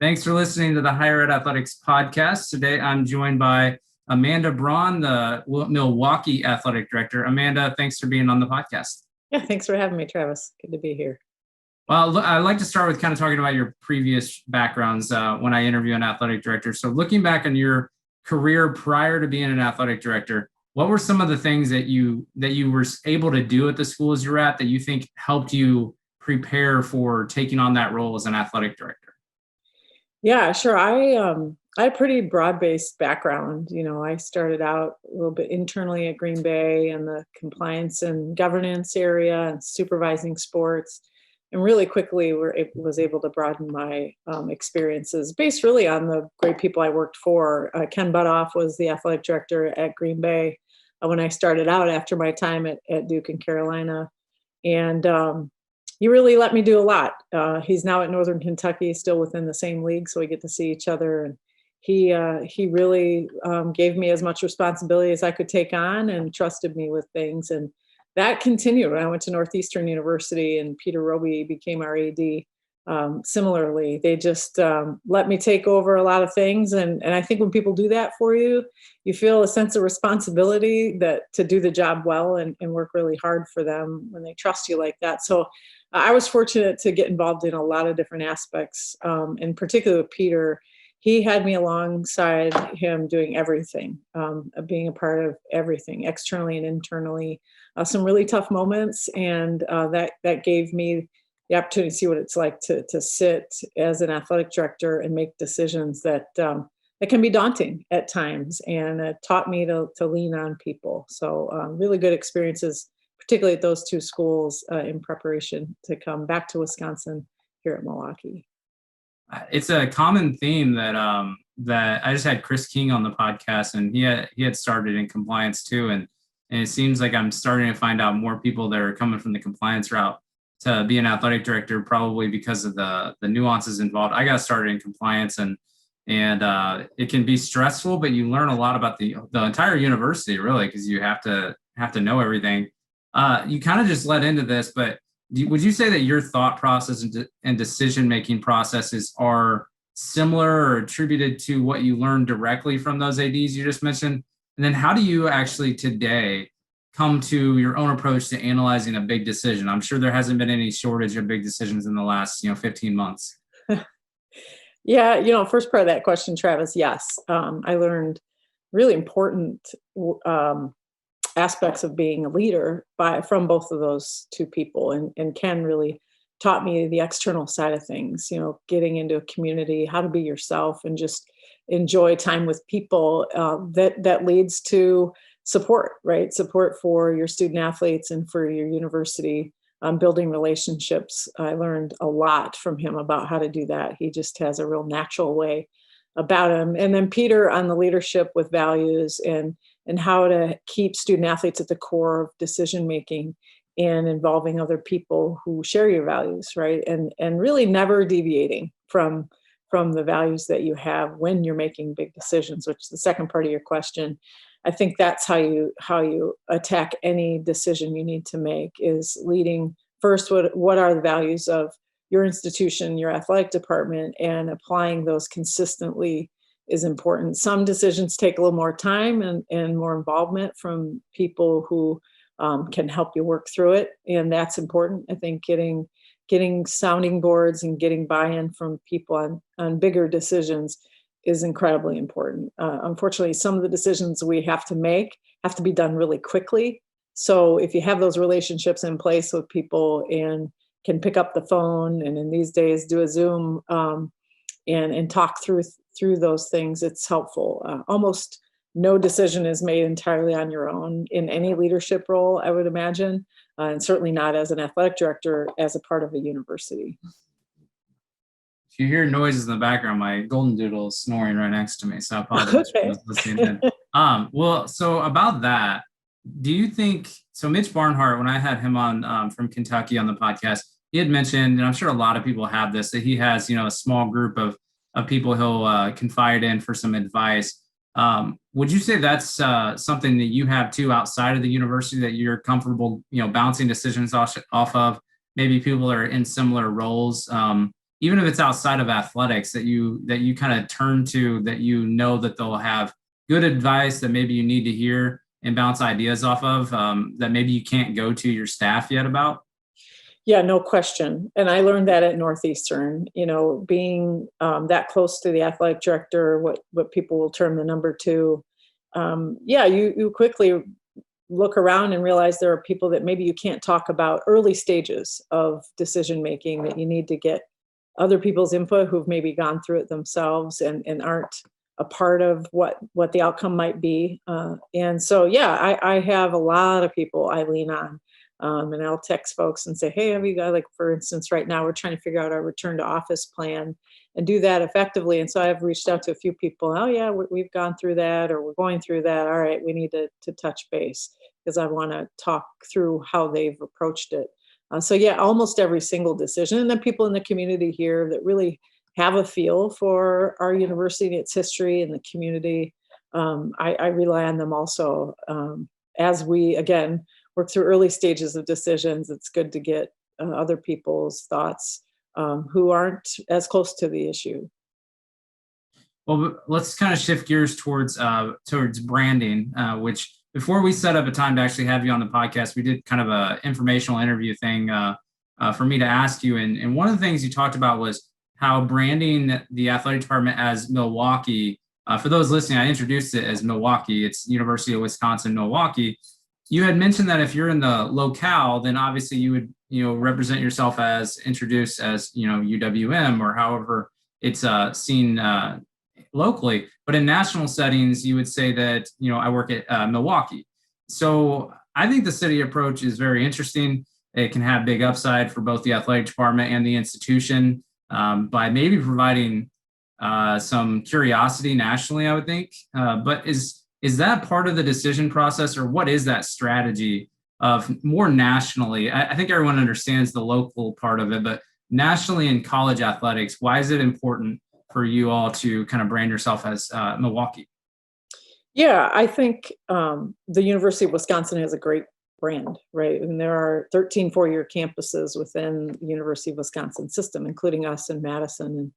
Thanks for listening to the Higher Ed Athletics podcast. Today, I'm joined by Amanda Braun, the Milwaukee Athletic Director. Amanda, thanks for being on the podcast. Yeah, thanks for having me, Travis. Good to be here. Well, I'd like to start with kind of talking about your previous backgrounds when I interview an athletic director. So looking back on your career prior to being an athletic director, what were some of the things that you were able to do at the schools you're at that you think helped you prepare for taking on that role as an athletic director? Yeah, sure. I had a pretty broad-based background. I started out a little bit internally at Green Bay in the compliance and governance area and supervising sports, and really quickly was able to broaden my experiences based really on the great people I worked for. Ken Butoff was the athletic director at Green Bay when I started out after my time at Duke and Carolina, and he really let me do a lot. He's now at Northern Kentucky, still within the same league, so we get to see each other. And he really gave me as much responsibility as I could take on and trusted me with things. And that continued when I went to Northeastern University and Peter Roby became our AD. Similarly, they just let me take over a lot of things. And I think when people do that for you, you feel a sense of responsibility to do the job well and work really hard for them when they trust you like that. So I was fortunate to get involved in a lot of different aspects, in particular with Peter. He had me alongside him doing everything, being a part of everything, externally and internally. Some really tough moments, and that gave me the opportunity to see what it's like to sit as an athletic director and make decisions that can be daunting at times, and it taught me to lean on people. So really good experiences, particularly at those two schools in preparation to come back to Wisconsin here at Milwaukee. It's a common theme that I just had Chris King on the podcast, and he had started in compliance too, and it seems like I'm starting to find out more people that are coming from the compliance route to be an athletic director, probably because of the nuances involved. I got started in compliance, and it can be stressful, but you learn a lot about the entire university, really, because you have to know everything. You kind of just led into this, but would you say that your thought process and decision-making processes are similar or attributed to what you learned directly from those ADs you just mentioned? And then how do you actually today come to your own approach to analyzing a big decision? I'm sure there hasn't been any shortage of big decisions in the last 15 months. Yeah, first part of that question, Travis, yes. I learned really important aspects of being a leader from both of those two people. And Ken really taught me the external side of things, getting into a community, how to be yourself and just enjoy time with people that leads to support, right? Support for your student athletes and for your university, building relationships. I learned a lot from him about how to do that. He just has a real natural way about him. And then Peter on the leadership with values and how to keep student athletes at the core of decision making and involving other people who share your values, right? And really never deviating from the values that you have when you're making big decisions, which is the second part of your question. I think that's how you attack any decision you need to make, is leading first what are the values of your institution, your athletic department, and applying those consistently is important. Some decisions take a little more time and more involvement from people who can help you work through it, and that's important. I think getting sounding boards and getting buy-in from people on bigger decisions is incredibly important. Unfortunately, some of the decisions we have to make have to be done really quickly. So if you have those relationships in place with people and can pick up the phone, and in these days do a Zoom and talk through those things, it's helpful. Almost no decision is made entirely on your own in any leadership role, I would imagine, and certainly not as an athletic director as a part of a university. If you hear noises in the background, my golden doodle is snoring right next to me, so I apologize for those listening in. Well, so about that, do you think, so Mitch Barnhart, when I had him on from Kentucky on the podcast, he had mentioned, and I'm sure a lot of people have this, that he has, a small group of people he'll confide in for some advice. Would you say that's something that you have too outside of the university, that you're comfortable, bouncing decisions off of? Maybe people that are in similar roles even if it's outside of athletics, that you kind of turn to, that you know that they'll have good advice that maybe you need to hear and bounce ideas off of, that maybe you can't go to your staff yet about? Yeah, no question. And I learned that at Northeastern, being that close to the athletic director, what people will term the number two. Yeah, you quickly look around and realize there are people that maybe you can't talk about early stages of decision making, that you need to get other people's input who've maybe gone through it themselves and aren't a part of what the outcome might be. And so, yeah, I have a lot of people I lean on. And I'll text folks and say, hey, have you got, like, for instance, right now we're trying to figure out our return to office plan and do that effectively. And so I've reached out to a few people. Oh, yeah, we've gone through that, or we're going through that. All right, we need to touch base because I want to talk through how they've approached it. So, yeah, almost every single decision. And then people in the community here that really have a feel for our university and its history and the community. I rely on them also, as we, again, work through early stages of decisions. It's good to get other people's thoughts, who aren't as close to the issue. Well, let's kind of shift gears towards branding, which, before we set up a time to actually have you on the podcast, we did kind of a informational interview thing, for me to ask you. And one of the things you talked about was how branding the athletic department as Milwaukee. For those listening, I introduced it as Milwaukee. It's University of Wisconsin, Milwaukee. You had mentioned that if you're in the locale, then obviously you would, represent yourself as, introduced as, UWM, or however it's seen locally. But in national settings, you would say that, I work at Milwaukee. So I think the city approach is very interesting. It can have big upside for both the athletic department and the institution, by maybe providing some curiosity nationally, I would think. But is that part of the decision process, or what is that strategy of more nationally? I think everyone understands the local part of it, but nationally in college athletics, why is it important for you all to kind of brand yourself as Milwaukee? Yeah, I think the University of Wisconsin has a great brand, right? And there are 13 four-year campuses within the University of Wisconsin system, including us in Madison.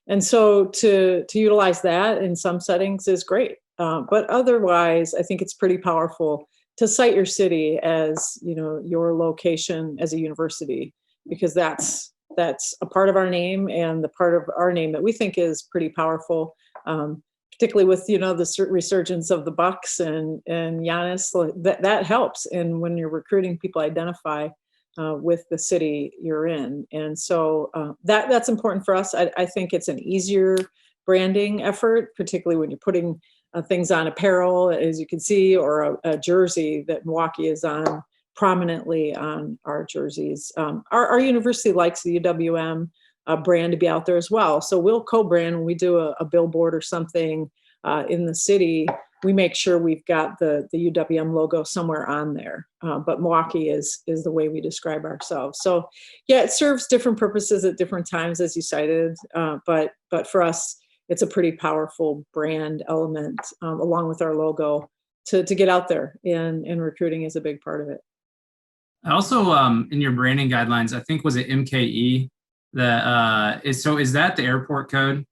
And so to utilize that in some settings is great. But otherwise, I think it's pretty powerful to cite your city as, your location as a university, because that's a part of our name, and the part of our name that we think is pretty powerful, particularly with, the resurgence of the Bucks and Giannis. That helps. And when you're recruiting, people identify with the city you're in. And so that's important for us. I think it's an easier branding effort, particularly when you're putting things on apparel, as you can see, or a jersey that Milwaukee is on prominently on our jerseys. Our university likes the UWM brand to be out there as well. So we'll co-brand when we do a billboard or something in the city. We make sure we've got the UWM logo somewhere on there. But Milwaukee is the way we describe ourselves. So yeah, it serves different purposes at different times, as you cited. But for us, it's a pretty powerful brand element, along with our logo, to get out there, and recruiting is a big part of it. I also, in your branding guidelines, I think, was it MKE, that is that the airport code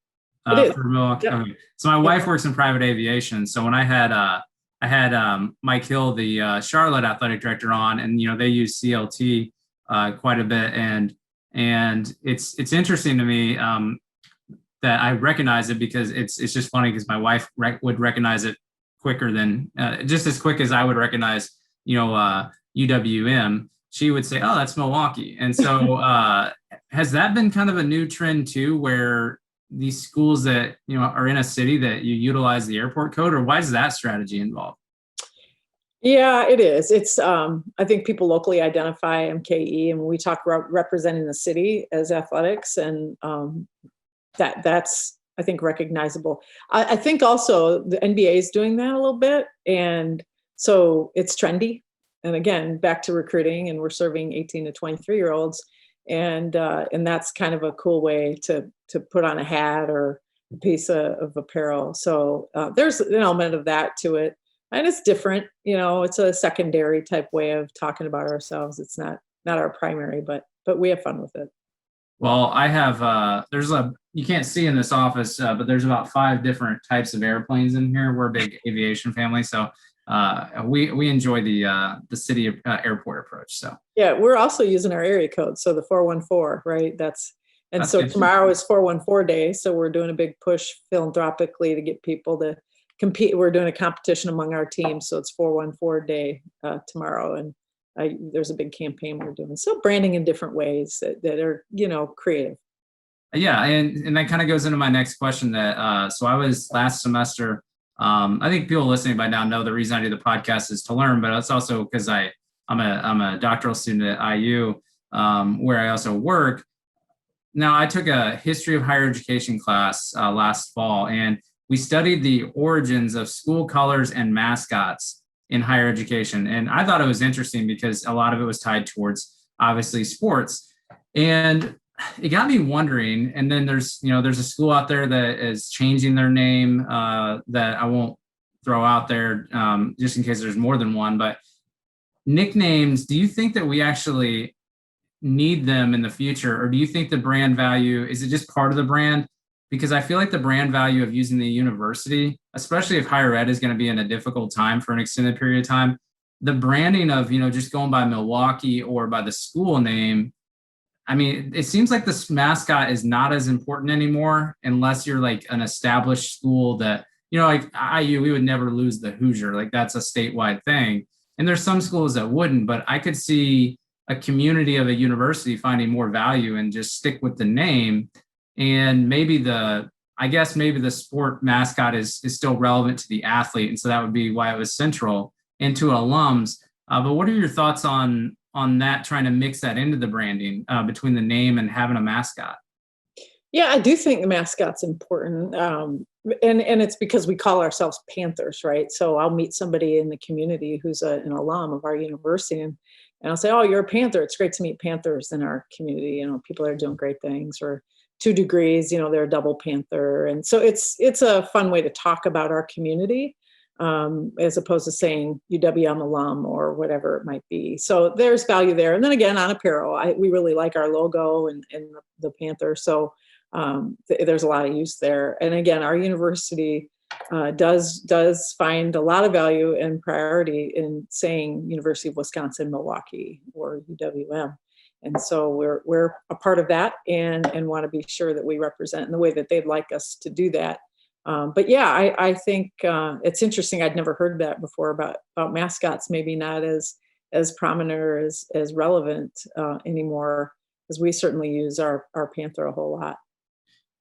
It is. for Milwaukee? Yep. Okay. So my wife works in private aviation. So when I had Mike Hill, the Charlotte athletic director, on, and they use CLT quite a bit, and it's interesting to me that I recognize it, because it's just funny, because my wife would recognize it quicker than, just as quick as I would recognize UWM. She would say, "Oh, that's Milwaukee." And so has that been kind of a new trend too, where these schools that are in a city, that you utilize the airport code, or why is that strategy involved? Yeah, it is. It's I think people locally identify MKE, and when we talk about representing the city as athletics, and that's, I think, recognizable. I think also the NBA is doing that a little bit, and so it's trendy. And again, back to recruiting, and we're serving 18 to 23-year-olds, and that's kind of a cool way to put on a hat or a piece of apparel. So there's an element of that to it, and it's different. It's a secondary type way of talking about ourselves. It's not our primary, but we have fun with it. Well, I have you can't see in this office, but there's about 5 different types of airplanes in here. We're a big aviation family, so we enjoy the city airport approach. So Yeah, we're also using our area code, so the 414, right? And that's so good too. tomorrow is 414 day, so we're doing a big push philanthropically to get people to compete. We're doing a competition among our teams, so it's 414 day tomorrow, and there's a big campaign we're doing. So branding in different ways that are, creative. Yeah, and that kind of goes into my next question. That so I was last semester. I think people listening by now know the reason I do the podcast is to learn, but it's also because I'm a doctoral student at IU, where I also work. Now, I took a history of higher education class last fall, and we studied the origins of school colors and mascots in higher education. And I thought it was interesting because a lot of it was tied towards obviously sports. And it got me wondering. And then there's a school out there that is changing their name that I won't throw out there just in case there's more than one. But nicknames, do you think that we actually need them in the future, or do you think the brand value is it just part of the brand? Because I feel like the brand value of using the university, especially if higher ed is going to be in a difficult time for an extended period of time, the branding of just going by Milwaukee or by the school name, I mean, it seems like this mascot is not as important anymore unless you're like an established school that, like IU, we would never lose the Hoosier. Like that's a statewide thing. And there's some schools that wouldn't, but I could see a community of a university finding more value and just stick with the name. And maybe maybe the sport mascot is still relevant to the athlete. And so that would be why it was central and to alums. But what are your thoughts on that, trying to mix that into the branding between the name and having a mascot? Yeah, I do think the mascot's important. And it's because we call ourselves Panthers, right? So I'll meet somebody in the community who's an alum of our university, and I'll say, "Oh, you're a Panther. It's great to meet Panthers in our community. People are doing great things." Or 2 degrees, they're a double Panther, and so it's a fun way to talk about our community, as opposed to saying UWM alum or whatever it might be. So there's value there. And then again, on apparel, we really like our logo and the Panther. So there's a lot of use there. And again, our university does find a lot of value and priority in saying University of Wisconsin Milwaukee or UWM. And so we're a part of that and want to be sure that we represent in the way that they'd like us to do that. But yeah, I think it's interesting. I'd never heard that before about mascots, maybe not as prominent or as relevant anymore, as we certainly use our Panther a whole lot.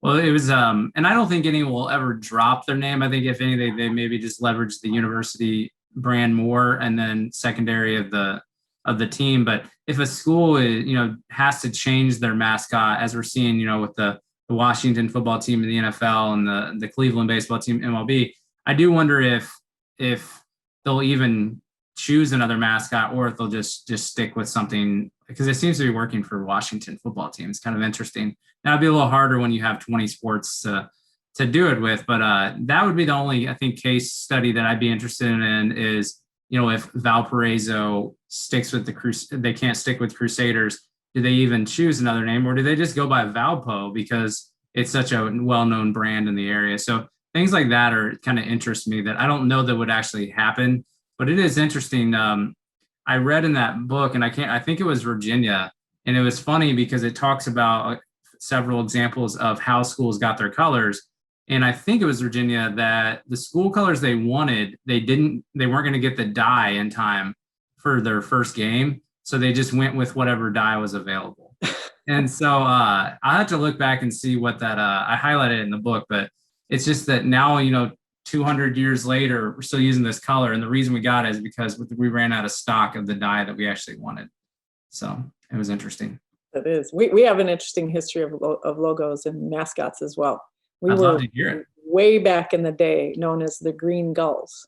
Well, it was, and I don't think anyone will ever drop their name. I think if anything, they maybe just leverage the university brand more, and then secondary of the team. But if a school is, has to change their mascot, as we're seeing, with the Washington football team in the NFL and the Cleveland baseball team MLB, I do wonder if they'll even choose another mascot, or if they'll just stick with something, because it seems to be working for Washington football team. It's kind of interesting. Now it'd be a little harder when you have 20 sports to do it with, but that would be the only, I think, case study that I'd be interested in is, if Valparaiso sticks with they can't stick with Crusaders, do they even choose another name, or do they just go by Valpo because it's such a well-known brand in the area? So things like that are kind of interest me, that I don't know that would actually happen, but it is interesting. I read in that book, and I think it was Virginia, and it was funny because it talks about several examples of how schools got their colors. And I think it was Virginia that the school colors they wanted, they weren't going to get the dye in time for their first game. So they just went with whatever dye was available. And so I had to look back and see what that, I highlighted in the book, but it's just that now, 200 years later, we're still using this color. And the reason we got it is because we ran out of stock of the dye that we actually wanted. So it was interesting. It is. We have an interesting history of logos and mascots as well. I'd love to hear it. Way back in the day known as the Green Gulls.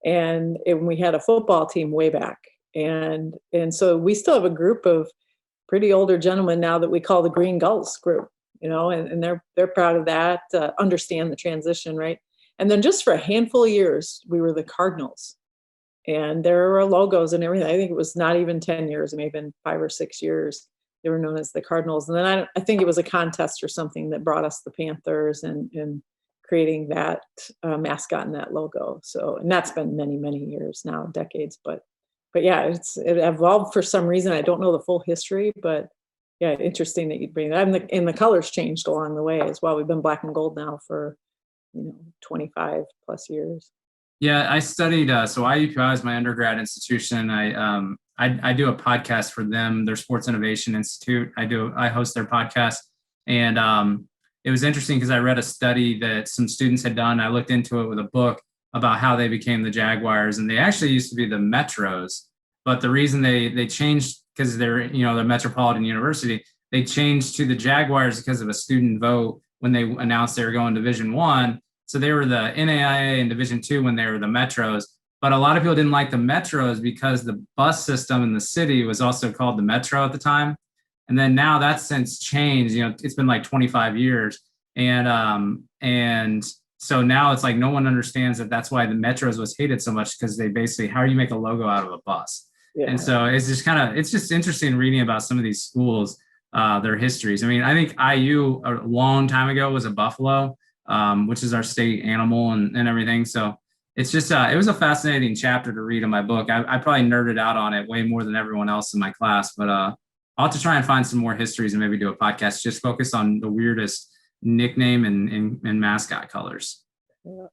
And we had a football team way back. And so we still have a group of pretty older gentlemen now that we call the Green Gulls group, and they're proud of that, understand the transition, right? And then just for a handful of years, we were the Cardinals. And there were logos and everything. I think it was not even 10 years, it may have been 5 or 6 years. they were known as the Cardinals. And then I think it was a contest or something that brought us the Panthers and creating that mascot and that logo. So, and that's been many, many years now, decades. But yeah, it evolved for some reason. I don't know the full history, but yeah, interesting that you'd bring that. And the colors changed along the way as well. We've been black and gold now for 25 plus years. Yeah, I studied. So IUPI is my undergrad institution. I do a podcast for them, their Sports Innovation Institute. I host their podcast, and it was interesting because I read a study that some students had done. I looked into it with a book about how they became the Jaguars, and they actually used to be the Metros, but the reason they changed because they're the Metropolitan University, they changed to the Jaguars because of a student vote when they announced they were going Division I. So they were the NAIA in Division II when they were the Metros. But a lot of people didn't like the Metros because the bus system in the city was also called the Metro at the time. And then now that's since changed. It's been like 25 years. And so now it's like no one understands that that's why the Metros was hated so much, because they basically, how do you make a logo out of a bus? Yeah. And so it's just interesting reading about some of these schools, their histories. I mean, I think IU a long time ago was a buffalo, which is our state animal and everything. So it's just, it was a fascinating chapter to read in my book. I probably nerded out on it way more than everyone else in my class, but I'll have to try and find some more histories and maybe do a podcast just focus on the weirdest nickname and mascot colors. Yeah.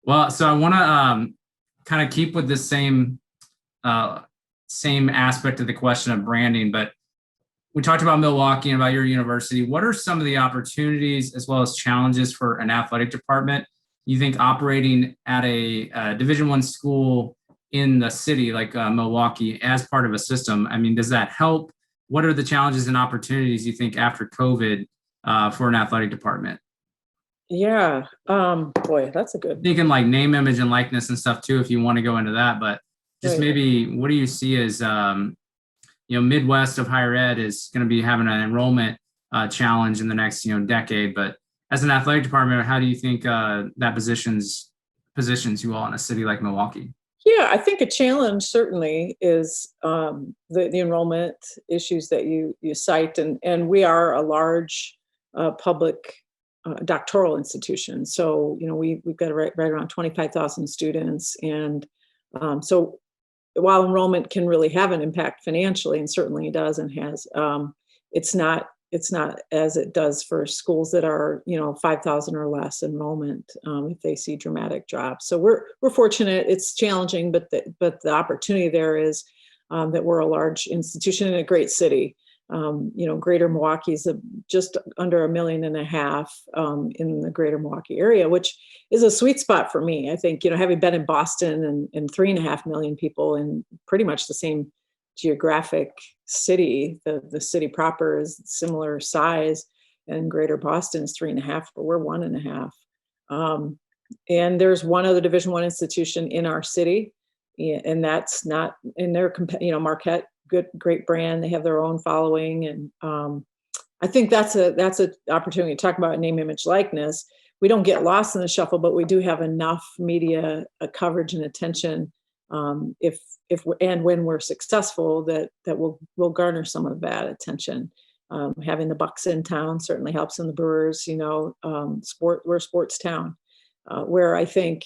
Well, so I want to kind of keep with this same aspect of the question of branding, but we talked about Milwaukee and about your university. What are some of the opportunities as well as challenges for an athletic department you think operating at a Division I school in the city like Milwaukee as part of a system? I mean, does that help? What are the challenges and opportunities you think after COVID for an athletic department? Yeah, boy, that's a good. Thinking like name, image, and likeness and stuff too, if you want to go into that. But just maybe, what do you see as Midwest of higher ed is going to be having an enrollment challenge in the next decade. But as an athletic department, how do you think that positions you all in a city like Milwaukee? Yeah, I think a challenge certainly is the enrollment issues that you cite, and we are a large public doctoral institution. So we've got right around 25,000 students, and so while enrollment can really have an impact financially, and certainly it does and has, it's not as it does for schools that are 5,000 or less enrollment if they see dramatic drops. So we're fortunate. It's challenging, but the opportunity there is that we're a large institution in a great city. Greater Milwaukee is just under 1.5 million in the greater Milwaukee area, which is a sweet spot for me. I think, having been in Boston and 3.5 million people in pretty much the same geographic city, the city proper is similar size, and greater Boston is 3.5, but we're 1.5. And there's one other Division I institution in our city, and that's not in their, Marquette. Great brand. They have their own following. And I think that's an opportunity to talk about name, image, likeness. We don't get lost in the shuffle, but we do have enough media coverage and attention if and when we're successful that we'll garner some of that attention. Having the Bucks in town certainly helps, in the Brewers, we're a sports town, where I think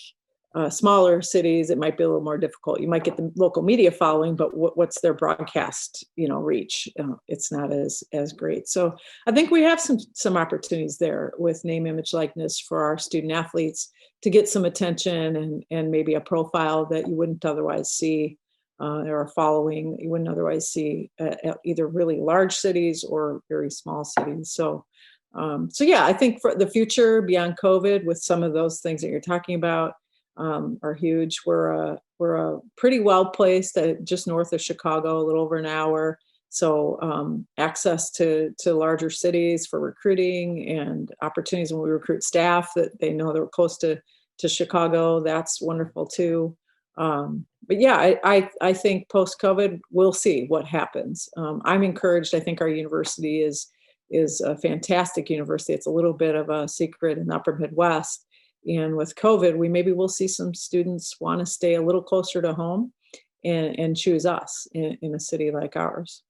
smaller cities, it might be a little more difficult. You might get the local media following, but what's their broadcast, reach? It's not as great. So I think we have some opportunities there with name, image, likeness for our student athletes to get some attention and maybe a profile that you wouldn't otherwise see, or a following that you wouldn't otherwise see at either really large cities or very small cities. So yeah, I think for the future beyond COVID, with some of those things that you're talking about, are huge. We're a pretty well placed just north of Chicago, a little over an hour. So access to larger cities for recruiting and opportunities when we recruit staff that they know they're close to Chicago. That's wonderful too. But yeah, I think post-COVID, we'll see what happens. I'm encouraged. I think our university is a fantastic university. It's a little bit of a secret in the upper Midwest. And with COVID, we'll see some students want to stay a little closer to home and choose us in a city like ours.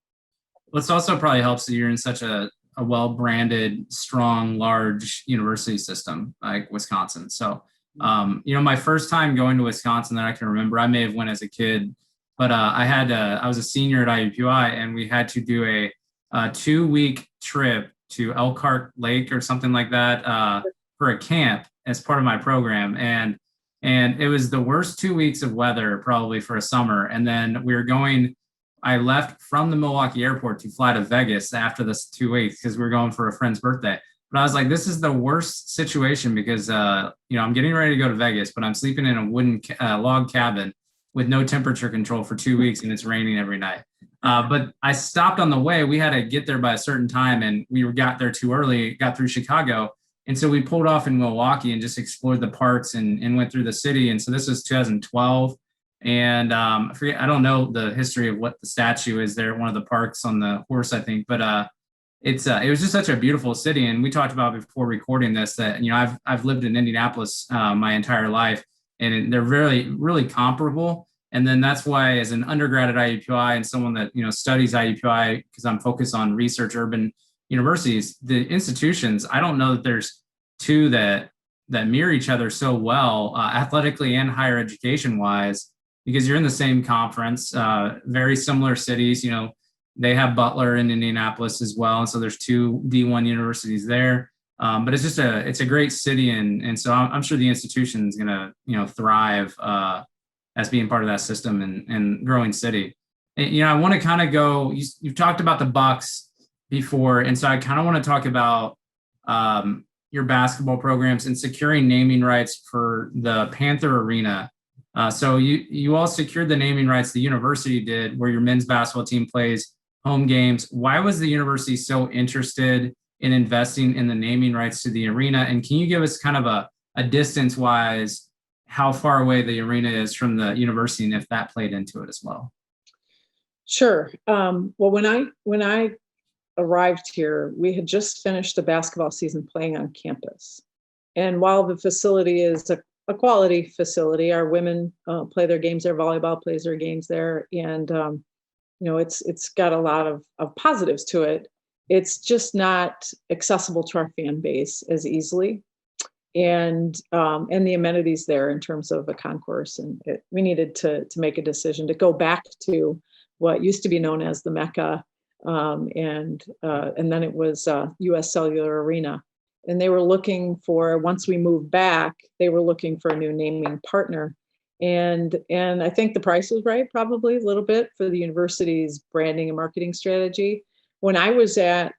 This also probably helps that you're in such a well-branded, strong, large university system like Wisconsin. So, my first time going to Wisconsin that I can remember, I may have went as a kid, but I was a senior at IUPUI, and we had to do a 2-week trip to Elkhart Lake or something like that for a camp as part of my program, and it was the worst 2 weeks of weather probably for a summer, and then we were going. I left from the Milwaukee airport to fly to Vegas after this 2 weeks because we were going for a friend's birthday. But I was like, this is the worst situation because, I'm getting ready to go to Vegas, but I'm sleeping in a wooden log cabin with no temperature control for 2 weeks and it's raining every night. But I stopped on the way. We had to get there by a certain time and we got there too early, got through Chicago. And so we pulled off in Milwaukee and just explored the parks and went through the city. And so this was 2012. And I don't know the history of what the statue is there at one of the parks on the horse, I think, but it was just such a beautiful city. And we talked about before recording this that I've lived in Indianapolis my entire life, and they're really really comparable. And then that's why, as an undergrad at IUPUI and someone that studies IUPUI, because I'm focused on research urban universities, the institutions, I don't know that there's two that mirror each other so well, athletically and higher education wise, because you're in the same conference, very similar cities. They have Butler in Indianapolis as well, and so there's two D1 universities there. But it's a great city, and so I'm sure the institution is going to thrive as being part of that system and growing city. And, I want to kind of go. You've talked about the Bucks before, and so I kind of want to talk about your basketball programs and securing naming rights for the Panther Arena. So you all secured the naming rights, the university did, where your men's basketball team plays home games. Why was the university so interested in investing in the naming rights to the arena? And can you give us kind of a distance-wise, how far away the arena is from the university, and if that played into it as well? Sure. Well, when I arrived here, we had just finished a basketball season playing on campus. And while the facility is a quality facility, our women play their games there, volleyball plays their games there, and it's got a lot of positives to it. It's just not accessible to our fan base as easily, and the amenities there in terms of a concourse, and we needed to make a decision to go back to what used to be known as the Mecca, and then it was U.S. Cellular Arena. And they were looking for, once we moved back, they were looking for a new naming partner. And I think the price was right, probably a little bit, for the university's branding and marketing strategy. When I was at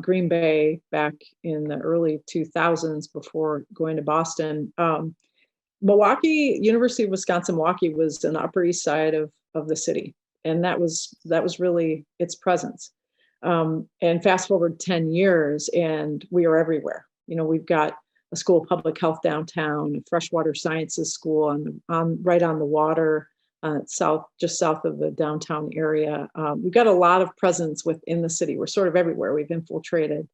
Green Bay back in the early 2000s, before going to Boston, Milwaukee, University of Wisconsin-Milwaukee was on the Upper East Side of the city. And that was really its presence. And fast forward 10 years and we are everywhere. We've got a school of public health downtown, a freshwater sciences school right on the water, just south of the downtown area. We've got a lot of presence within the city. We're sort of everywhere. We've infiltrated,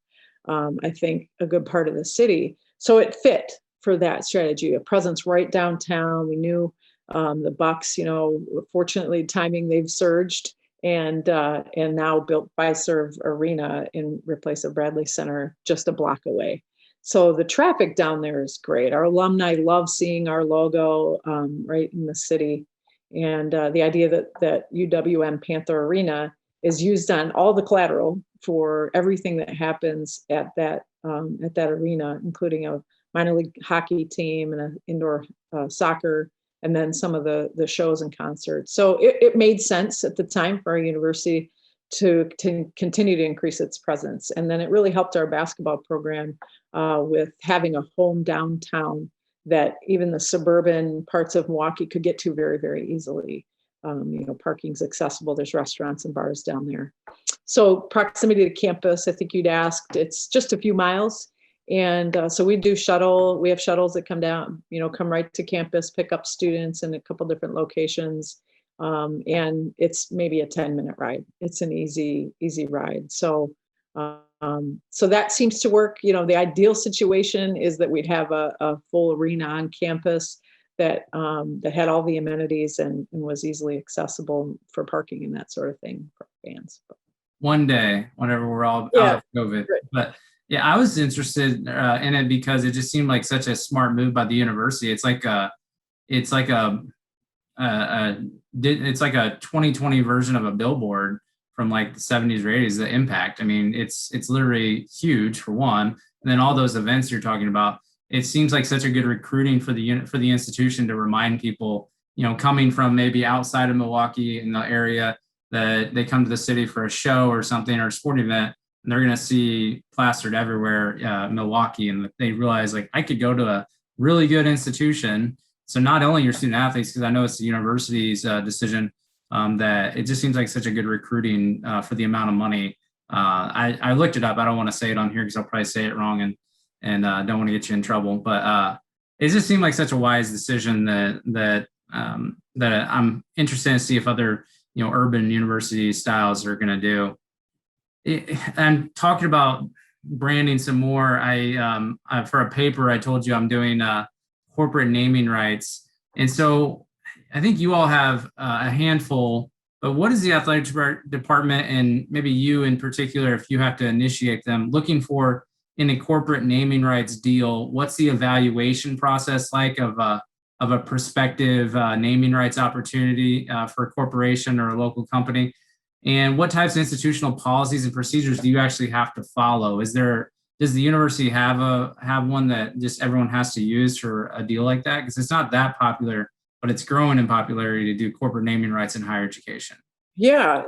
I think, a good part of the city. So it fit for that strategy, a presence right downtown. We knew the Bucks, fortunately timing, they've surged, and now built Fiserv Arena in replace of Bradley Center just a block away. So the traffic down there is great. Our alumni love seeing our logo right in the city. And the idea that UWM Panther Arena is used on all the collateral for everything that happens at that arena, including a minor league hockey team and an indoor soccer, and then some of the shows and concerts. So it made sense at the time for our university to continue to increase its presence. And then it really helped our basketball program with having a home downtown that even the suburban parts of Milwaukee could get to very, very easily. Parking's accessible. There's restaurants and bars down there. So proximity to campus, I think you'd asked, it's just a few miles. And so we do shuttle. We have shuttles that come down, come right to campus, pick up students in a couple different locations. And it's maybe a 10-minute ride. It's an easy ride. So that seems to work. The ideal situation is that we'd have a full arena on campus that had all the amenities and was easily accessible for parking and that sort of thing for fans. one day whenever we're all out Yeah. of COVID. Right. But yeah, I was interested in it because it just seemed like such a smart move by the university. It's like it's like a 2020 version of a billboard from like the 70s or 80s. The impact, I mean, it's literally huge for one. And then all those events you're talking about, it seems like such a good recruiting for the unit, for the institution, to remind people, coming from maybe outside of Milwaukee in the area, that they come to the city for a show or something, or a sporting event, and they're going to see plastered everywhere Milwaukee, and they realize, like, I could go to a really good institution. So not only your student athletes, because I know it's the university's decision, that it just seems like such a good recruiting for the amount of money. I looked it up. I don't want to say it on here because I'll probably say it wrong, and don't want to get you in trouble. But it just seemed like such a wise decision that I'm interested to see if other urban university styles are going to do. And talking about branding some more, I for a paper I told you I'm doing corporate naming rights, and so I think you all have a handful. But what is the athletic department, and maybe you in particular, if you have to initiate them, looking for in a corporate naming rights deal? What's the evaluation process like of a prospective naming rights opportunity for a corporation or a local company? And what types of institutional policies and procedures do you actually have to follow? Does the university have one that just everyone has to use for a deal like that? Because it's not that popular, but it's growing in popularity to do corporate naming rights in higher education. Yeah,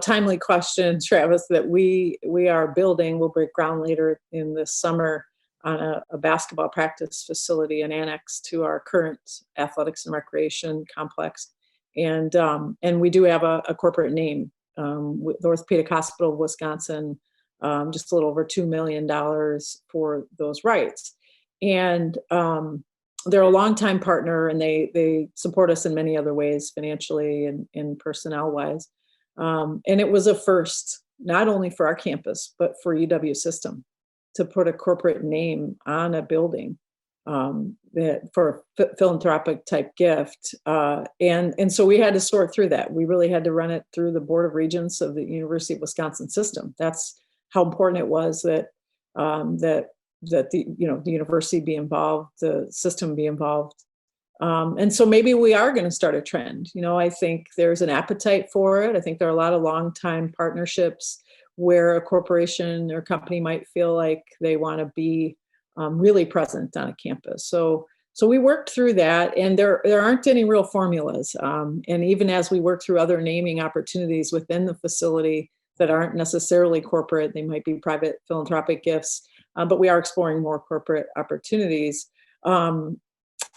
timely question, Travis, that we are building. We'll break ground later in the summer on a basketball practice facility, an annex to our current athletics and recreation complex, and we do have a corporate name, with the Orthopedic Hospital of Wisconsin, just a little over $2 million for those rights, and they're a longtime partner, and they support us in many other ways, financially and personnel wise. And it was a first, not only for our campus, but for UW system, to put a corporate name on a building, for a philanthropic type gift. And so we had to sort through that. We really had to run it through the Board of Regents of the University of Wisconsin system. That's how important it was that the university be involved, the system be involved. And so maybe we are going to start a trend. I think there's an appetite for it. I think there are a lot of long-time partnerships where a corporation or company might feel like they want to be really present on a campus. So we worked through that, and there aren't any real formulas. And even as we work through other naming opportunities within the facility that aren't necessarily corporate, they might be private philanthropic gifts, but we are exploring more corporate opportunities.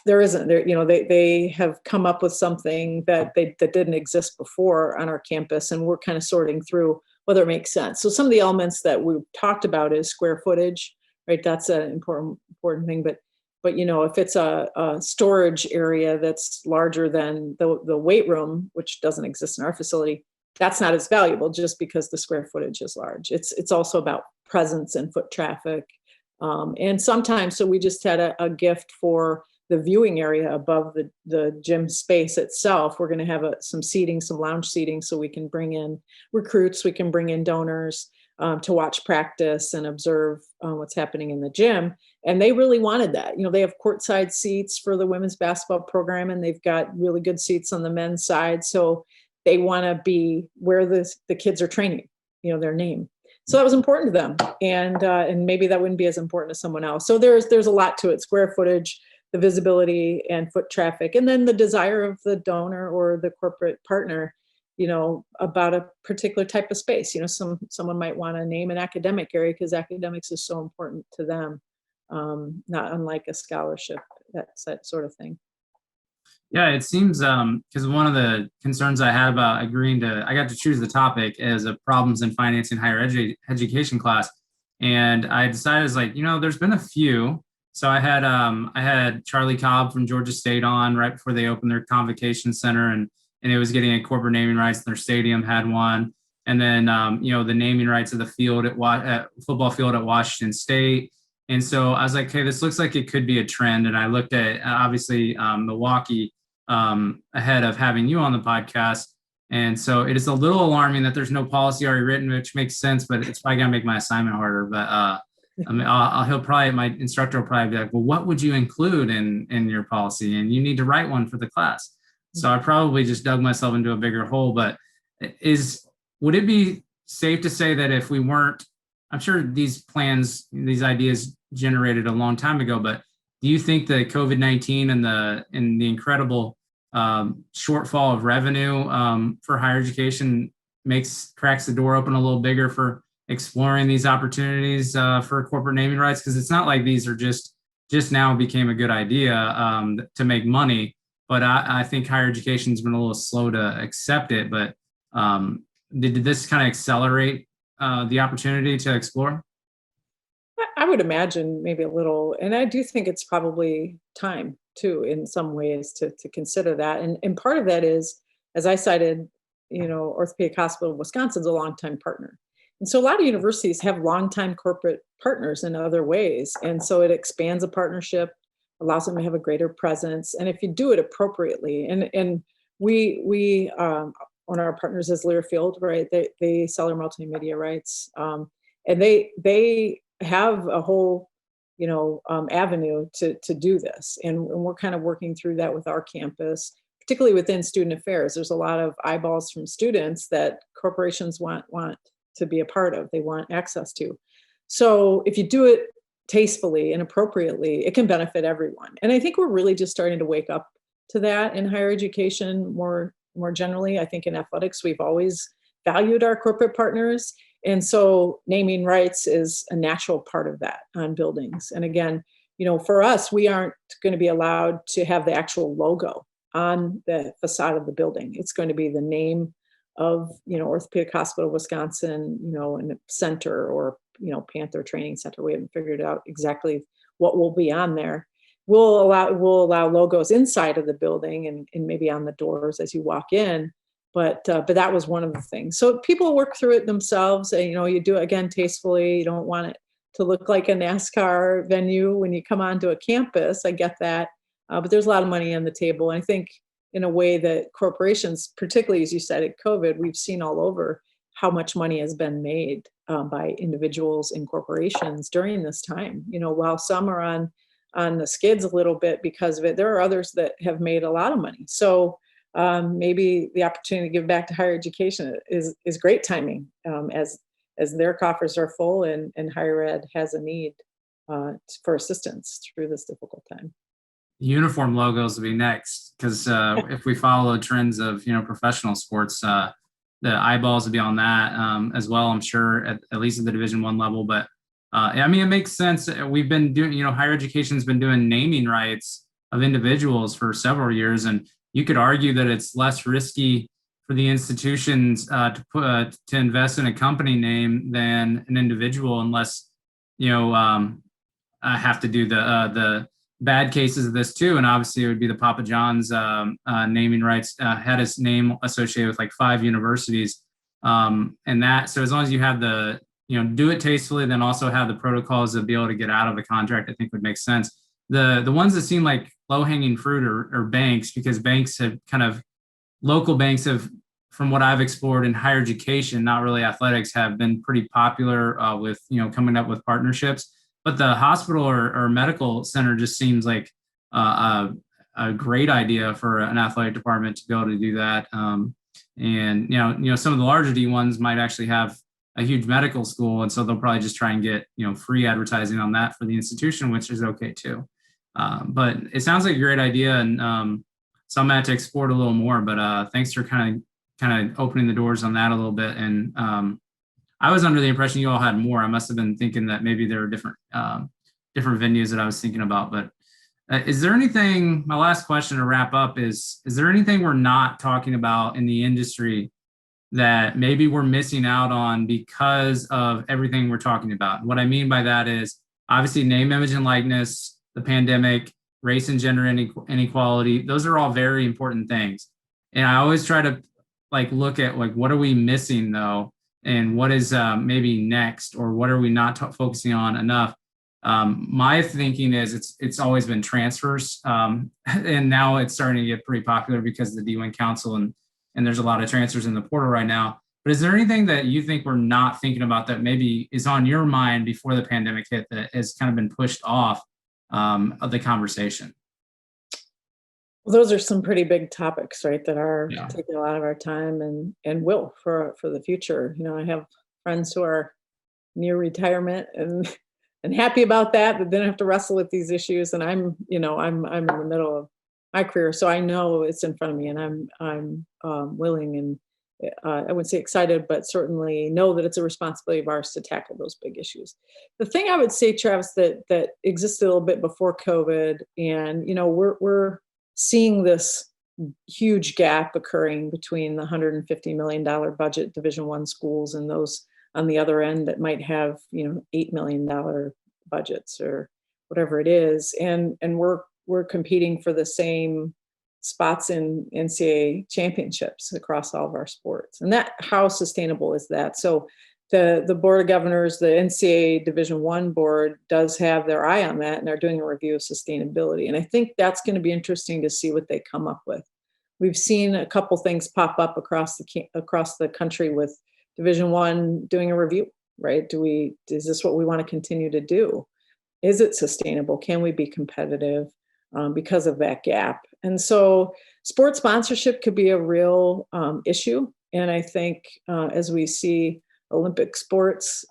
There isn't there, they have come up with something that didn't exist before on our campus, and we're kind of sorting through whether it makes sense. So some of the elements that we've talked about is square footage, right? That's an important thing. But if it's a storage area that's larger than the weight room, which doesn't exist in our facility, that's not as valuable just because the square footage is large. It's also about presence and foot traffic. And sometimes, so we just had a gift for the viewing area above the gym space itself. We're going to have some seating, some lounge seating, so we can bring in recruits, we can bring in donors to watch practice and observe what's happening in the gym. And they really wanted that. They have courtside seats for the women's basketball program, and they've got really good seats on the men's side. So they want to be where the kids are training, their name. So that was important to them. And maybe that wouldn't be as important to someone else. So there's a lot to it: square footage, the visibility and foot traffic, and then the desire of the donor or the corporate partner, about a particular type of space. Someone might want to name an academic area because academics is so important to them, not unlike a scholarship, that sort of thing. Yeah, it seems because one of the concerns I had about I got to choose the topic as a problems in financing higher education class, and I decided, there's been a few. So I had Charlie Cobb from Georgia State on right before they opened their convocation center, and it was getting a corporate naming rights. Their stadium had one, and then the naming rights of the field at football field at Washington State. And so I was like, hey, this looks like it could be a trend. And I looked at obviously Milwaukee ahead of having you on the podcast, And so it is a little alarming that there's no policy already written, which makes sense, but it's probably gonna make my assignment harder. But I mean, my instructor will probably be like, well, what would you include in your policy? And you need to write one for the class. So I probably just dug myself into a bigger hole. But would it be safe to say that if we weren't, I'm sure these plans, these ideas generated a long time ago, but do you think that COVID-19 and the incredible shortfall of revenue for higher education cracks the door open a little bigger for exploring these opportunities for corporate naming rights? Because it's not like these are just now became a good idea to make money, but I think higher education's been a little slow to accept it. But did this kind of accelerate the opportunity to explore? I would imagine maybe a little, and I do think it's probably time too, in some ways, to consider that. And part of that is, as I cited, Orthopedic Hospital of Wisconsin's a longtime partner. And so a lot of universities have longtime corporate partners in other ways. And so it expands a partnership, allows them to have a greater presence. And if you do it appropriately, and one of our partners is Learfield, right? They sell their multimedia rights. And they have a whole avenue to do this, and we're kind of working through that with our campus, particularly within student affairs. There's a lot of eyeballs from students that corporations want to be a part of, they want access to. So if you do it tastefully and appropriately, it can benefit everyone. And I think we're really just starting to wake up to that in higher education more generally. I think in athletics we've always valued our corporate partners. And so naming rights is a natural part of that on buildings. And again, for us, we aren't going to be allowed to have the actual logo on the facade of the building. It's going to be the name of, Orthopedic Hospital of Wisconsin, in a center, or, Panther Training Center. We haven't figured out exactly what will be on there. We'll allow logos inside of the building and maybe on the doors as you walk in. But that was one of the things. So people work through it themselves. And, you do it again tastefully. You don't want it to look like a NASCAR venue when you come onto a campus. I get that, but there's a lot of money on the table. And I think in a way that corporations, particularly as you said at COVID, we've seen all over how much money has been made by individuals and corporations during this time. While some are on the skids a little bit because of it, there are others that have made a lot of money. So maybe the opportunity to give back to higher education is great timing as their coffers are full and higher ed has a need for assistance through this difficult time. Uniform logos will be next, because if we follow trends of professional sports, the eyeballs will be on that as well. I'm sure at least at the Division I level. But I mean, it makes sense. We've been doing, higher education's been doing naming rights of individuals for several years, and you could argue that it's less risky for the institutions to invest in a company name than an individual, unless I have to do the bad cases of this too. And obviously, it would be the Papa John's naming rights had his name associated with like 5 universities, and that. So as long as you have the do it tastefully, then also have the protocols to be able to get out of the contract, I think would make sense. The ones that seem like low-hanging fruit are banks, because banks have local banks have, from what I've explored in higher education, not really athletics, have been pretty popular with coming up with partnerships. But the hospital or medical center just seems like a great idea for an athletic department to be able to do that. And some of the larger D1s might actually have a huge medical school, and so they'll probably just try and get free advertising on that for the institution, which is okay too. But it sounds like a great idea, and so I'm gonna have to explore it a little more. But thanks for kind of opening the doors on that a little bit. And I was under the impression you all had more. I must have been thinking that maybe there were different venues that I was thinking about. But is there anything? My last question to wrap up is there anything we're not talking about in the industry that maybe we're missing out on because of everything we're talking about? And what I mean by that is obviously name, image, and likeness, the pandemic, race and gender inequality. Those are all very important things. And I always try to look at what are we missing though, and what is maybe next, or what are we not focusing on enough? My thinking is it's always been transfers, and now it's starting to get pretty popular because of the D1 Council and and there's a lot of transfers in the portal right now. But is there anything that you think we're not thinking about that maybe is on your mind before the pandemic hit that has kind of been pushed off of the conversation? Well, those are some pretty big topics, right, that are Yeah. taking a lot of our time and will for the future. I have friends who are near retirement and happy about that, but then have to wrestle with these issues. And I'm in the middle of my career, so I know it's in front of me, and I'm willing and I wouldn't say excited, but certainly know that it's a responsibility of ours to tackle those big issues. The thing I would say, Travis, that existed a little bit before COVID, and we're seeing this huge gap occurring between the $150 million budget Division I schools and those on the other end that might have $8 million budgets or whatever it is, and we're competing for the same spots in NCAA championships across all of our sports. And that, how sustainable is that? So the Board of Governors, the NCAA Division I board does have their eye on that, and they're doing a review of sustainability. And I think that's going to be interesting to see what they come up with. We've seen a couple things pop up across the country with Division I doing a review, right? Is this what we want to continue to do? Is it sustainable? Can we be competitive because of that gap? And so sports sponsorship could be a real issue. And I think as we see Olympic sports,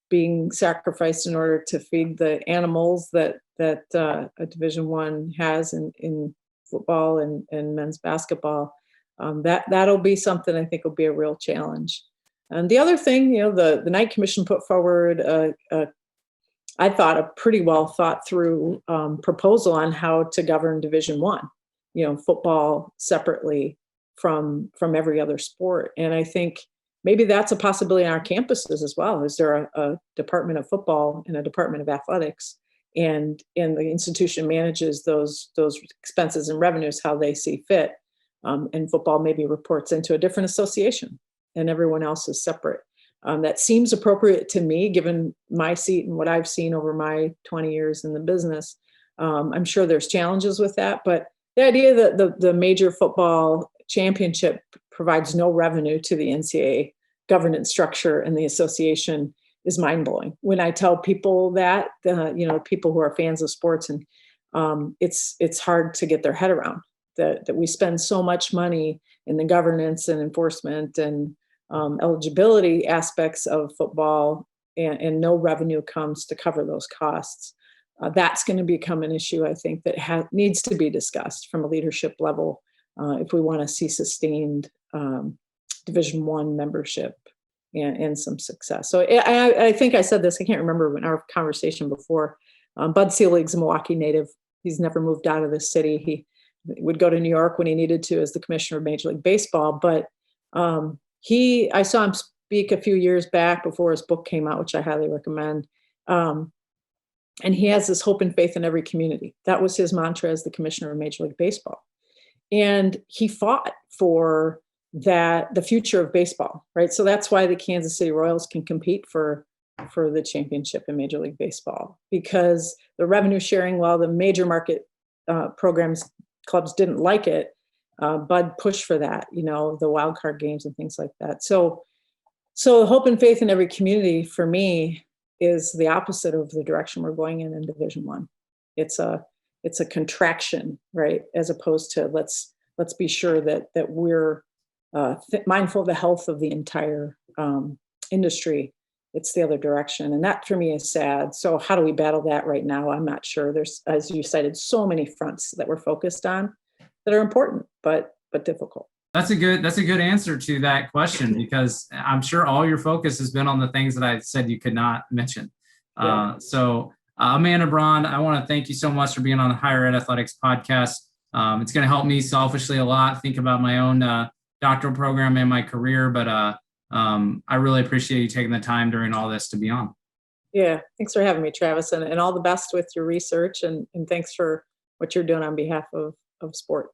being sacrificed in order to feed the animals that a Division I has in football and men's basketball, that'll be something I think will be a real challenge. And the other thing, the Knight Commission put forward I thought a pretty well thought through proposal on how to govern Division I, football separately from every other sport. And I think maybe that's a possibility on our campuses as well. Is there a department of football and a department of athletics, and the institution manages those expenses and revenues how they see fit, and football maybe reports into a different association, and everyone else is separate. That seems appropriate to me, given my seat and what I've seen over my 20 years in the business. I'm sure there's challenges with that, but the idea that the major football championship provides no revenue to the NCAA governance structure and the association is mind-blowing. When I tell people that, people who are fans of sports, and it's hard to get their head around that we spend so much money in the governance and enforcement and eligibility aspects of football, and no revenue comes to cover those costs. That's going to become an issue, I think, that needs to be discussed from a leadership level if we want to see sustained Division I membership and some success. So I think I said this, I can't remember in our conversation before. Bud Selig's a Milwaukee native. He's never moved out of the city. He would go to New York when he needed to as the commissioner of Major League Baseball, but I saw him speak a few years back before his book came out, which I highly recommend. And he has this hope and faith in every community. That was his mantra as the commissioner of Major League Baseball. And he fought for the future of baseball, right? So that's why the Kansas City Royals can compete for the championship in Major League Baseball, because the revenue sharing, while the major market clubs didn't like it, Bud pushed for that, the wild card games and things like that. So hope and faith in every community for me is the opposite of the direction we're going in Division I. It's a contraction, right? As opposed to let's be sure that we're mindful of the health of the entire industry. It's the other direction. And that for me is sad. So how do we battle that right now? I'm not sure. There's, as you cited, so many fronts that we're focused on that are important, but difficult. That's a good answer to that question, because I'm sure all your focus has been on the things that I said you could not mention. Yeah. So Amanda Braun, I want to thank you so much for being on the Higher Ed Athletics podcast. It's going to help me selfishly a lot think about my own doctoral program and my career, but I really appreciate you taking the time during all this to be on. Yeah, thanks for having me, Travis, and all the best with your research, and thanks for what you're doing on behalf of sport.